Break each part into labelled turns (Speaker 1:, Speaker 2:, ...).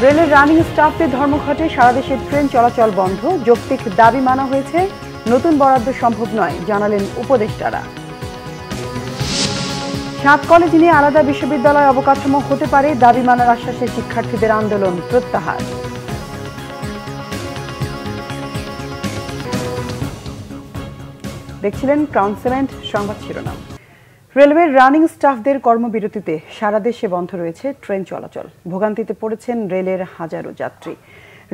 Speaker 1: রেলের রানিং স্টাফদের ধর্মঘটে সারা দেশে ট্রেন চলাচল বন্ধ। যৌক্তিক দাবি মানা হয়েছে, নতুন বরাদ্দ সম্ভব নয় জানালেন উপদেষ্টারা। 7 কলেজ নিয়ে আলাদা বিশ্ববিদ্যালয় অবকাঠামো হতে পারে, দাবি মানার আশ্বাসে শিক্ষার্থীদের আন্দোলন প্রত্যাহার। দেখছিলেন ক্রাউন সিমেন্ট সংবাদ শিরোনাম। রেলওয়ের রানিং স্টাফদের কর্মবিরতিতে সারা দেশে বন্ধ রয়েছে ট্রেন চলাচল। ভোগান্তিতে পড়েছেন রেলের হাজারো যাত্রী।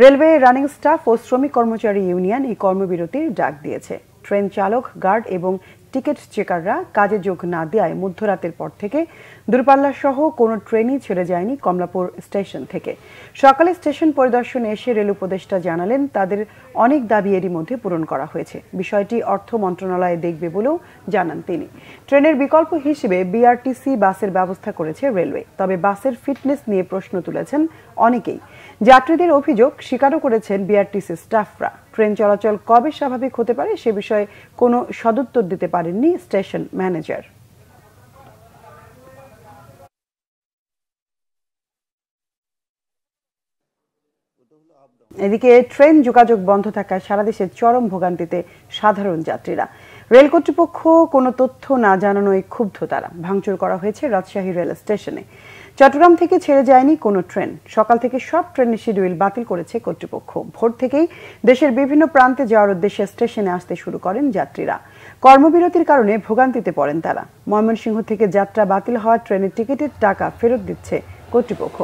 Speaker 1: রেলওয়ে রানিং স্টাফ ও শ্রমিক কর্মচারী ইউনিয়ন এই কর্মবিরতির ডাক দিয়েছে। ট্রেন চালক, গার্ড এবং টিকিট চেকাররা কাজে যোগ না দেওয়ায় মধ্যরাতের পর থেকে দূরপাল্লা সহ কোনো ট্রেনই ছেড়ে যায়নি কমলাপুর স্টেশন থেকে। সকালে স্টেশন পরিদর্শনে এসে রেল উপদেষ্টা জানালেন, তাদের অনেক দাবি এরই মধ্যে পূরণ করা হয়েছে। বিষয়টি অর্থ মন্ত্রণালয়ে দেখবে বলেও জানান তিনি। ট্রেনের বিকল্প হিসেবে বিআরটিসি বাসের ব্যবস্থা করেছে রেলওয়ে, তবে বাসের ফিটনেস নিয়ে প্রশ্ন তুলেছেন অনেকেই। যাত্রীদের অভিযোগ স্বীকারও করেছেন বিআরটিসি স্টাফরা। ট্রেন চলাচল কবে স্বাভাবিক হতে পারে সে বিষয়ে কোনো সদুত্তর দিতে পারেননি স্টেশন ম্যানেজার। এদিকে ট্রেন যোগাযোগ বন্ধ থাকায় সারা দেশে চরম ভোগান্তিতে সাধারণ যাত্রীরা। রেল কর্তৃপক্ষ কোনো তথ্য না জানানোয় ক্ষুব্ধ তারা। ভাঙচুর করা হয়েছে রাজশাহী রেল স্টেশনে। চট্টগ্রাম থেকে ছেড়ে যায়নি কোনো ট্রেন। সকাল থেকে সব ট্রেনের শিডিউল বাতিল করেছে কর্তৃপক্ষ। ভোর থেকেই দেশের বিভিন্ন প্রান্তে যাওয়ার উদ্দেশ্যে স্টেশনে আসতে শুরু করেন যাত্রীরা। কর্মবিরতির কারণে ভোগান্তিতে পড়েন তারা। ময়মনসিংহ থেকে যাত্রা বাতিল হওয়া ট্রেনের টিকিটের টাকা ফেরত দিচ্ছে কর্তৃপক্ষ।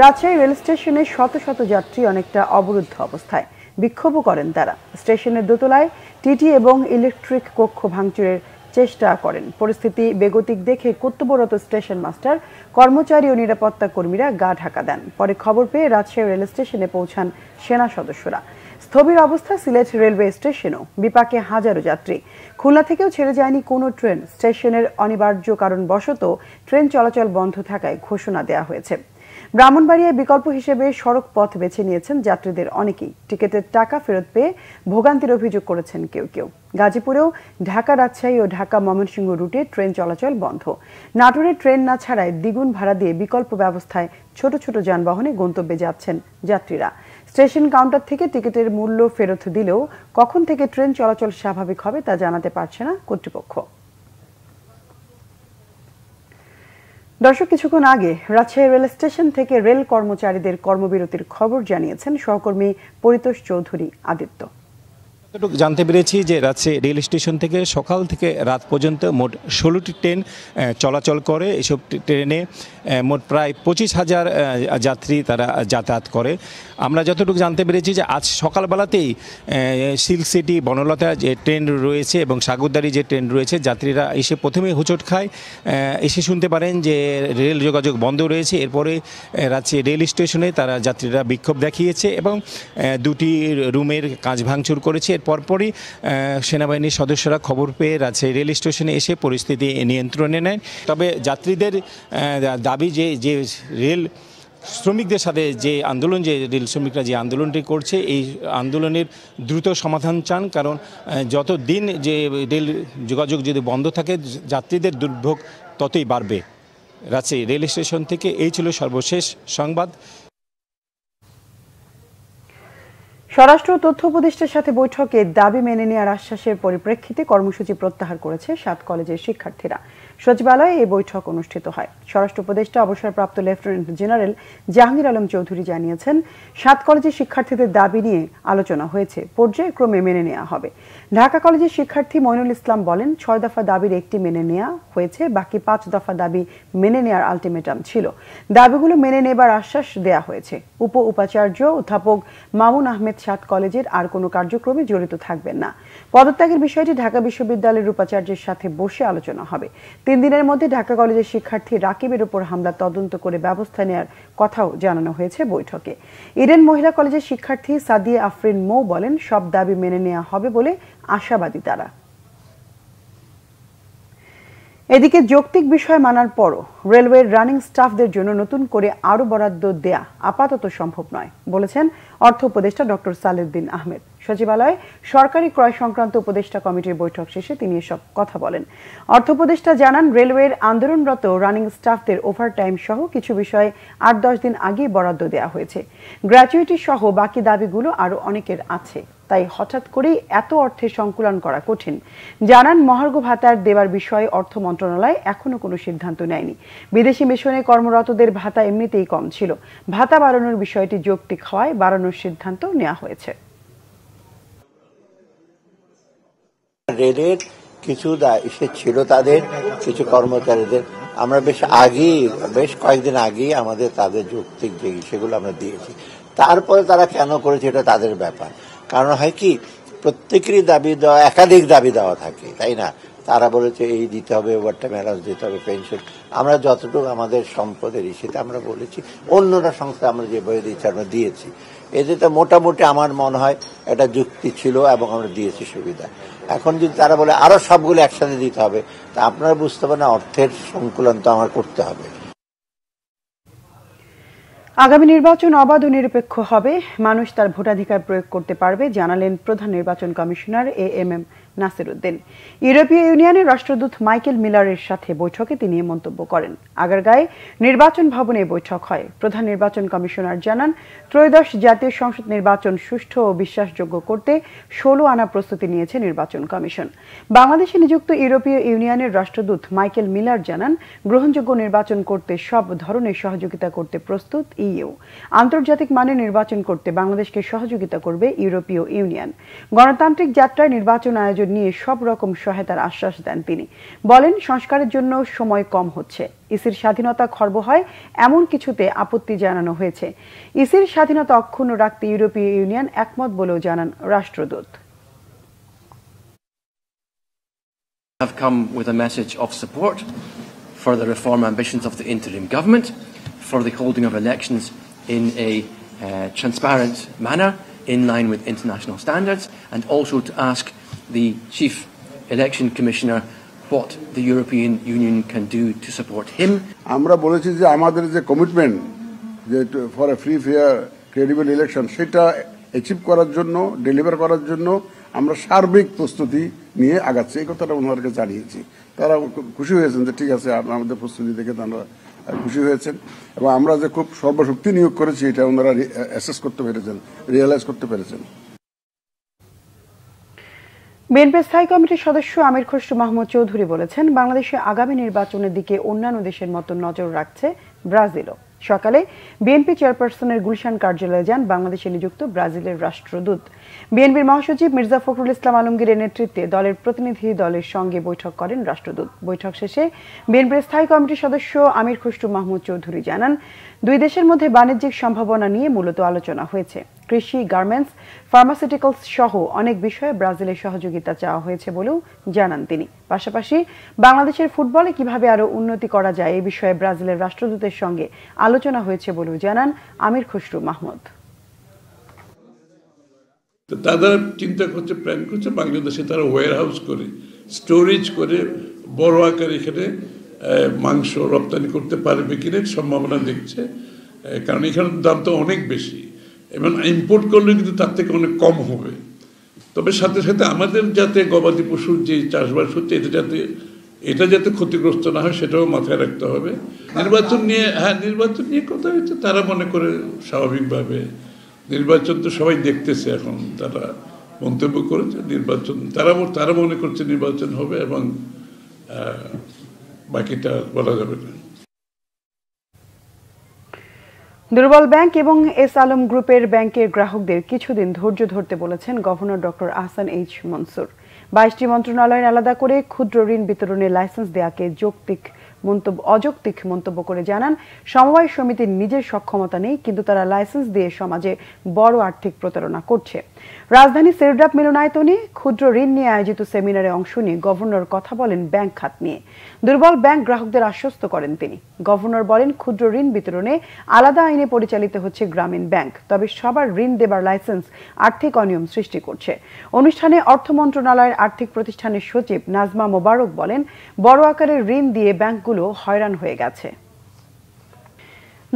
Speaker 1: রাজশাহী রেল স্টেশনে শত শত যাত্রী অনেকটা অবরুদ্ধ অবস্থায়। বিক্ষোভও করেন তারা। স্টেশনের দোতলায় টিটি এবং ইলেকট্রিক কক্ষ ভাঙচুরের চেষ্টা করেন। পরিস্থিতি বেগতিক দেখে কর্তব্যরত স্টেশন মাস্টার, কর্মচারী ও নিরাপত্তা কর্মীরা গা ঢাকা দেন। পরে খবর পেয়ে রাজশাহী রেল স্টেশনে পৌঁছান সেনা সদস্যরা। স্থবির অবস্থা সিলেট রেলওয়ে স্টেশনও। বিপাকে হাজারো যাত্রী। খুলনা থেকেও ছেড়ে যায়নি কোনো ট্রেন। স্টেশনের অনিবার্য কারণবশত ট্রেন চলাচল বন্ধ থাকায় ঘোষণা দেওয়া হয়েছে। ব্রাহ্মণবাড়িয়ায় বিকল্প হিসেবে সড়ক পথ বেছে নিয়েছেন যাত্রীদের অনেকেই। টিকিটের টাকা ফেরত পেয়ে ভোগান্তির অভিযোগ করেছেন কেউ কেউ। গাজীপুরেও ঢাকা রাজশাহী ও ঢাকা ময়মনসিংহ রুটে ট্রেন চলাচল বন্ধ। নাটোরে ট্রেন না ছাড়ায় দ্বিগুণ ভাড়া দিয়ে বিকল্প ব্যবস্থায় ছোট ছোট যানবাহনে গন্তব্যে যাচ্ছেন যাত্রীরা। স্টেশন কাউন্টার থেকে টিকিটের মূল্য ফেরত দিলেও কখন থেকে ট্রেন চলাচল স্বাভাবিক হবে তা জানাতে পারছে না কর্তৃপক্ষ। দর্শক, কিছুক্ষণ আগে রাজশাহী রেল স্টেশন থেকে রেল কর্মচারীদের কর্মবিরতির খবর জানিয়েছেন সহকর্মী পরিতোষ চৌধুরী আদিত্য।
Speaker 2: যতটুকু জানতে পেরেছি যে রাজশাহী রেল স্টেশন থেকে সকাল থেকে রাত পর্যন্ত মোট 16টি ট্রেন চলাচল করে। এসব ট্রেনে মোট প্রায় 25,000 যাত্রী তারা যাতায়াত করে। আমরা যতটুকু জানতে পেরেছি যে আজ সকালবেলাতেই সিল্ক সিটি, বনলতা যে ট্রেন রয়েছে এবং সাগরদাড়ি যে ট্রেন রয়েছে, যাত্রীরা এসে প্রথমেই হোঁচট খায়। এসে শুনতে পারেন যে রেল যোগাযোগ বন্ধ রয়েছে। এরপরে রাজশাহী রেল স্টেশনে তারা যাত্রীরা বিক্ষোভ দেখিয়েছে এবং 2টি রুমের কাঁচ ভাঙচুর করেছে। এর পরপরই সেনাবাহিনীর সদস্যরা খবর পেয়ে রাজশাহী রেল স্টেশনে এসে পরিস্থিতি নিয়ন্ত্রণে নেন। তবে যাত্রীদের দাবি যে রেল শ্রমিকদের সাথে যে আন্দোলন, যে রেল শ্রমিকরা যে আন্দোলনটি করছে, এই আন্দোলনের দ্রুত সমাধান চান। কারণ যত দিন যে রেল যোগাযোগ যদি বন্ধ থাকে, যাত্রীদের দুর্ভোগ ততই বাড়বে। রাজশাহী রেল স্টেশন থেকে এই ছিল সর্বশেষ সংবাদ।
Speaker 1: স্বরাষ্ট্র তথ্য উপদেষ্টার সাথে বৈঠকে দাবি মেনে নেওয়ার আশ্বাসের পরিপ্রেক্ষিতে কর্মসূচি প্রত্যাহার করেছে 7 কলেজের শিক্ষার্থীরা। সচিবালয়ে এই বৈঠক অনুষ্ঠিত হয়। স্বরাষ্ট্র উপদেষ্টা অবসরপ্রাপ্ত লেফটেন্যান্ট জেনারেল জাহাঙ্গীর আলম চৌধুরী জানিয়েছেন, 7 কলেজের শিক্ষার্থীদের দাবি নিয়ে আলোচনা হয়েছে, পর্যায়ক্রমে মেনে নেওয়া হবে। ঢাকা কলেজের শিক্ষার্থী মইনুল ইসলাম বলেন, 6 দফা দাবির একটি মেনে নেওয়া হয়েছে, বাকি 5 দফা দাবি মেনে নেওয়ার আলটিমেটাম ছিল। দাবিগুলো মেনে নেবার আশ্বাস দেয়া হয়েছে। উপাচার্য অধ্যাপক মামুন আহমেদ 7 কলেজের আর কোনো কার্যক্রমে জড়িত থাকবেন না। পদত্যাগের বিষয়টি ঢাকা বিশ্ববিদ্যালয়ের উপাচার্যের সাথে বসে আলোচনা হবে। 3 দিনের মধ্যে ঢাকা কলেজের শিক্ষার্থী রাকিবের উপর হামলা তদন্ত করে ব্যবস্থা নেওয়ার কথাও জানানো হয়েছে বৈঠকে। ইডেন মহিলা কলেজের শিক্ষার্থী সাদিয়া আফরিন মৌ বলেন, সব দাবি মেনে নেওয়া হবে বলে আশাবাদী তারা। এদিকে যৌক্তিক বিষয় মানার পরও রেলওয়ের রানিং স্টাফদের জন্য নতুন করে আরও বরাদ্দ দেয়া আপাতত সম্ভব নয় বলেছেন অর্থ উপদেষ্টা ডক্টর সালেউদ্দিন আহমেদ। সচিবালয়ে সরকারি ক্রয় সংক্রান্ত উপদেষ্টা কমিটির বৈঠক শেষে তিনি এসব কথা বলেন। অর্থ উপদেষ্টা জানান, রেলওয়ের আন্দোলনরত রানিং স্টাফদের ওভারটাইম সহ কিছু বিষয়ে ৮-১০ দিন আগেই বরাদ্দ দেওয়া হয়েছে। গ্র্যাচুইটি সহ বাকি দাবিগুলো আরও অনেকের আছে, তাই হঠাৎ করেই এত অর্থের সংকুলন করা কঠিন। জানান, মহার্ঘ ভাতার দেওয়ার বিষয়ে অর্থ মন্ত্রণালয় এখনো কোনো সিদ্ধান্ত নেয়নি। বিদেশি মিশনে কর্মরতদের ভাতা এমনিতেই কম ছিল। ভাতা বাড়ানোর বিষয়টি যৌক্তিক হওয়ায় বাড়ানোর সিদ্ধান্ত নেওয়া হয়েছে।
Speaker 3: রেলের কিছু ইসে ছিল তাদের কিছু কর্মচারীদের আমরা বেশ কয়েকদিন আগেই আমাদের তাদের যৌক্তিক যে সেগুলো আমরা দিয়েছি। তারপরে তারা কেন করেছে এটা তাদের ব্যাপার। কারণ হয় কি, প্রত্যেকেরই দাবি দেওয়া, একাধিক দাবি দেওয়া থাকে, তাই না? তারা বলেছে এই দিতে হবে, ওভারটাইম অ্যালাউন্স দিতে হবে, পেনশন। আমরা যতটুকু আমাদের সম্পদের ইস্যুতে আমরা বলেছি, অন্যরা সংস্থা আমরা যেভাবে দিয়েছি আমরা দিয়েছি। এতে তো মোটামুটি আমার মনে হয় এটা যুক্তি ছিল এবং আমরা দিয়েছি সুবিধা। এখন যদি তারা বলে আরো সবগুলো একসাথে দিতে হবে, তা আপনারা বুঝতে পারেন অর্থের সংকুলন তো আমার করতে হবে।
Speaker 1: আগামী নির্বাচন অবাধ ও নিরপেক্ষ হবে, মানুষ তার ভোটাধিকার প্রয়োগ করতে পারবে, জানালেন প্রধান নির্বাচন কমিশনার এএমএম নাসির উদ্দিন। ইউরোপীয় ইউনিয়নের রাষ্ট্রদূত মাইকেল মিলারের সাথে বৈঠকে তিনি এ মন্তব্য করেন। আগারগাঁয়ে নির্বাচন ভবনে বৈঠক হয়। প্রধান নির্বাচন কমিশনার জানান, ত্রয়োদশ জাতীয় সংসদ নির্বাচন সুষ্ঠু ও বিশ্বাসযোগ্য করতে 16 আনা প্রস্তুতি নিয়েছে নির্বাচন কমিশন। বাংলাদেশে নিযুক্ত ইউরোপীয় ইউনিয়নের রাষ্ট্রদূত মাইকেল মিলার জানান, গ্রহণযোগ্য নির্বাচন করতে সব ধরনের সহযোগিতা করতে প্রস্তুত ইইউ। আন্তর্জাতিক মানে নির্বাচন করতে বাংলাদেশকে সহযোগিতা করবে ইউরোপীয় ইউনিয়ন। গণতান্ত্রিক যাত্রায় নির্বাচন আয়োজন নিয়ে সব রকম সহায়তার আশ্বাস দেন তিনি। বলেন, সংস্কারের জন্য সময় কম হচ্ছে। ইসির স্বাধীনতা খর্ব হয় এমন কিছুতে আপত্তি জানানো হয়েছে। ইসির স্বাধীনতা অক্ষুণ্ণ রাখতে ইউরোপীয় ইউনিয়ন একমত বলেও জানান রাষ্ট্রদূত।
Speaker 4: Have come with a message of support for the reform ambitions of the interim government, for the holding of elections in a transparent manner in line with international standards, and also to ask the Chief Election Commissioner what the European Union can do to support him.
Speaker 5: আমরা বলেছি যে আমাদের যে commitment যে for a free fair credible election, সেটা achieve করার জন্য, deliver করার জন্য আমরা সার্বিক প্রস্তুতি নিয়ে আগাচ্ছি। এই কথাটা ওনাদেরকে জানিয়েছি। তারা খুশি হয়েছেন যে ঠিক আছে, আমাদের প্রস্তুতি দেখে তারা খুশি হয়েছেন। এবং আমরা যে খুব সর্বশক্তি নিয়োগ করেছি এটা ওনারা অ্যাসেস করতে পেরেছেন, রিয়েলাইজ করতে পেরেছেন।
Speaker 1: বিএনপি স্থায়ী কমিটির সদস্য আমির খসরু মাহমুদ চৌধুরী বলেছেন, বাংলাদেশে আগামী নির্বাচনের দিকে অন্যান্য দেশের মতো নজর রাখছে ব্রাজিলও। সকালে বিএনপি চেয়ারপারসনের গুলশান কার্যালয়ে যান বাংলাদেশে নিযুক্ত ব্রাজিলের রাষ্ট্রদূত। বিএনপির মহাসচিব মির্জা ফখরুল ইসলাম আলমগীরের নেতৃত্বে দলের প্রতিনিধি দলের সঙ্গে বৈঠক করেন রাষ্ট্রদূত। বৈঠক শেষে বিএনপির স্থায়ী কমিটির সদস্য আমির খসরু মাহমুদ চৌধুরী জানান, দুই দেশের মধ্যে বাণিজ্যিক সম্ভাবনা নিয়ে মূলত আলোচনা হয়েছে। কৃষি, গার্মেন্টস, ফার্মাসিউটিক্যালস সহ অনেক বিষয়ে ব্রাজিলের সহযোগিতা চাওয়া হয়েছে বলেও জানান তিনি। পাশাপাশি বাংলাদেশের ফুটবলে কিভাবে আরো উন্নতি করা যায় এই বিষয়ে ব্রাজিলের রাষ্ট্রদূতের সঙ্গে আলোচনা হয়েছে বলেও জানান আমির খসরু মাহমুদ।
Speaker 6: তারা চিন্তা করছে, প্ল্যান করছে বাংলাদেশে তারা ওয়্যার হাউস করে, স্টোরেজ করে বড় আকারে এখানে মাংস রপ্তানি করতে পারবে কিনা সম্ভাবনা দেখছে। কারণ এখানে দাম তো অনেক বেশি এবং ইম্পোর্ট করলে কিন্তু তার থেকে অনেক কম হবে। তবে সাথে সাথে আমাদের যাতে গবাদি পশুর যে চাষবাস হচ্ছে এটা যাতে ক্ষতিগ্রস্ত না হয় সেটাও মাথায় রাখতে হবে। নির্বাচন নিয়ে কথা হচ্ছে। তারা মনে করে স্বাভাবিকভাবে নির্বাচন তো সবাই দেখতেছে, এখন তারা মন্তব্য করেছে নির্বাচন, তারা মনে করছে নির্বাচন হবে এবং বাকিটা বলা যাবে না।
Speaker 1: দুর্বল ব্যাংক এবং এস আলম গ্রুপের ব্যাংকের গ্রাহকদের কিছুদিন ধৈর্য ধরতে বলেছেন governor doctor Ahsan H Mansur. 22টি মন্ত্রণালয়ের আলাদা করে ক্ষুদ্র ঋণ বিতরণের লাইসেন্স দেওয়াকে যৌক্তিক অযৌক্তিক মন্তব্য করে জানান, সমবায় সমিতির নিজের সক্ষমতা নেই, কিন্তু তারা লাইসেন্স দিয়ে সমাজে বড় আর্থিক প্রতারণা করছে। রাজধানী সেরডাপ মিলনায়তনে ক্ষুদ্র ঋণ নিয়ে আয়োজিত সেমিনারে অংশ নিয়ে গভর্নর কথা বলেন ব্যাংক খাত নিয়ে। দুর্বল ব্যাংক গ্রাহকদের আশ্বস্ত করেন তিনি। গভর্নর বলেন, ক্ষুদ্র ঋণ বিতরণে আলাদা আইনে পরিচালিত হচ্ছে গ্রামীণ ব্যাংক, তবে সবার ঋণ দেবার লাইসেন্স আর্থিক অনিয়ম সৃষ্টি করছে। অনুষ্ঠানে অর্থ মন্ত্রণালয়ের আর্থিক প্রতিষ্ঠানের সচিব নাজমা মোবারক বলেন, বড় আকারের ঋণ দিয়ে ব্যাংকগুলো হয়রান হয়ে গেছে।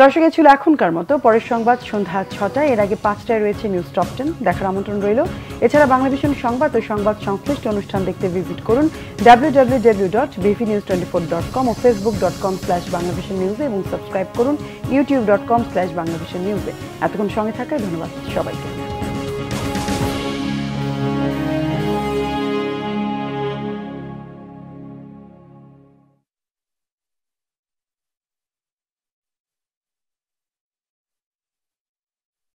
Speaker 1: দর্শক, ছিল এখনকার মতো। পরের সংবাদ সন্ধ্যা 6টায়, এর আগে 5টায় রয়েছে নিউজ টপ 10 দেখার আমন্ত্রণ রইল। এছাড়া বাংলাভিশন সংবাদ ও সংবাদ সংশ্লিষ্ট অনুষ্ঠান দেখতে ভিজিট করুন www.bvnews24.com ও facebook.com/banglavisionnews এবং সাবস্ক্রাইব করুন youtube.com/banglavisionnews। এতক্ষণ সঙ্গে থাকায় ধন্যবাদ সবাইকে।